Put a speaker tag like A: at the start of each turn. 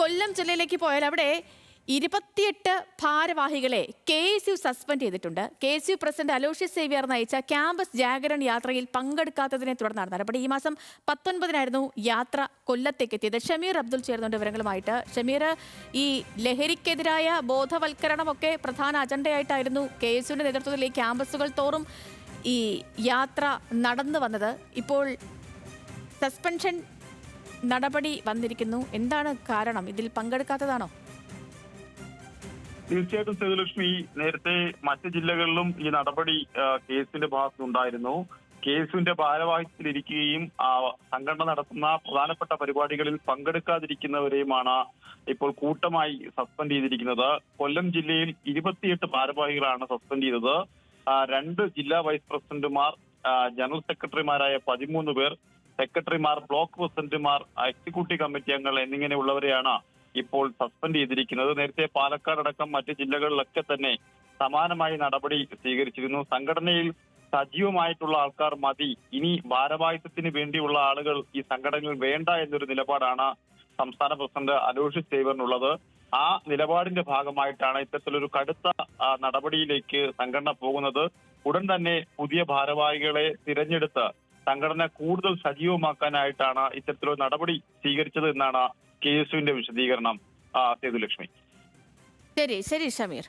A: കൊല്ലം ജില്ലയിലേക്ക് പോയാൽ അവിടെ 28 ഭാരവാഹികളെ KSU സസ്പെൻഡ് ചെയ്തിട്ടുണ്ട്. KSU പ്രസിഡന്റ് അലോഷ്യസ് സേവ്യർ നയിച്ച ക്യാമ്പസ് ജാഗരൺ യാത്രയിൽ പങ്കെടുക്കാത്തതിനെ തുടർന്നാണ് നടപടി. ഈ മാസം 19-നായിരുന്നു യാത്ര കൊല്ലത്തേക്ക് എത്തിയത്. ഷമീർ അബ്ദുൾ ചേർന്നുണ്ട് വിവരങ്ങളുമായിട്ട്. ഷമീർ, ഈ ലഹരിക്കെതിരായ ബോധവൽക്കരണമൊക്കെ പ്രധാന അജണ്ടയായിട്ടായിരുന്നു KSUവിന്റെ നേതൃത്വത്തിൽ ഈ ക്യാമ്പസുകൾ തോറും ഈ യാത്ര നടന്നു വന്നത്. ഇപ്പോൾ സസ്പെൻഷൻ നടപടി വന്നിരിക്കുന്നു. എന്താണ് കാരണം? ഇതിൽ പങ്കെടുക്കാത്തതാണോ?
B: തീർച്ചയായിട്ടും സേതുലക്ഷ്മി, നേരത്തെ മറ്റ് ജില്ലകളിലും ഈ നടപടി കേസിന്റെ ഭാഗത്തുനിന്നുണ്ടായിരുന്നു. കേസിന്റെ ഭാരവാഹിത്വത്തിലിരിക്കുകയും സംഘടന നടത്തുന്ന പ്രധാനപ്പെട്ട പരിപാടികളിൽ പങ്കെടുക്കാതിരിക്കുന്നവരെയുമാണ് ഇപ്പോൾ കൂട്ടമായി സസ്പെൻഡ് ചെയ്തിരിക്കുന്നത്. കൊല്ലം ജില്ലയിൽ 28 ഭാരവാഹികളാണ് സസ്പെൻഡ് ചെയ്തത്. 2 ജില്ലാ വൈസ് പ്രസിഡന്റുമാർ, ജനറൽ സെക്രട്ടറിമാരായ 13 പേർ, സെക്രട്ടറിമാർ, ബ്ലോക്ക് പ്രസിഡന്റുമാർ, എക്സിക്യൂട്ടീവ് കമ്മിറ്റി അംഗങ്ങൾ എന്നിങ്ങനെയുള്ളവരെയാണ് ഇപ്പോൾ സസ്പെൻഡ് ചെയ്തിരിക്കുന്നത്. നേരത്തെ പാലക്കാട് അടക്കം മറ്റ് ജില്ലകളിലൊക്കെ തന്നെ സമാനമായ നടപടി സ്വീകരിച്ചിരുന്നു. സംഘടനയിൽ സജീവമായിട്ടുള്ള ആൾക്കാർ മതി, ഇനി ഭാരവാഹിത്വത്തിന് വേണ്ടിയുള്ള ആളുകൾ ഈ സംഘടനയിൽ വേണ്ട എന്നൊരു നിലപാടാണ് സംസ്ഥാന പ്രസിഡന്റ് അലോഷ്യസ് സേവ്യറിനുള്ളത്. ആ നിലപാടിന്റെ ഭാഗമായിട്ടാണ് ഇത്തരത്തിലൊരു കടുത്ത നടപടിയിലേക്ക് സംഘടന പോകുന്നത്. ഉടൻ തന്നെ പുതിയ ഭാരവാഹികളെ തിരഞ്ഞെടുത്ത് സംഘടന കൂടുതൽ സജീവമാക്കാനായിട്ടാണ് ഇത്തരത്തിലൊരു നടപടി സ്വീകരിച്ചത് എന്നാണ് KSUവിന്റെ വിശദീകരണം. സേതുലക്ഷ്മി.
A: ശരി ഷമീർ.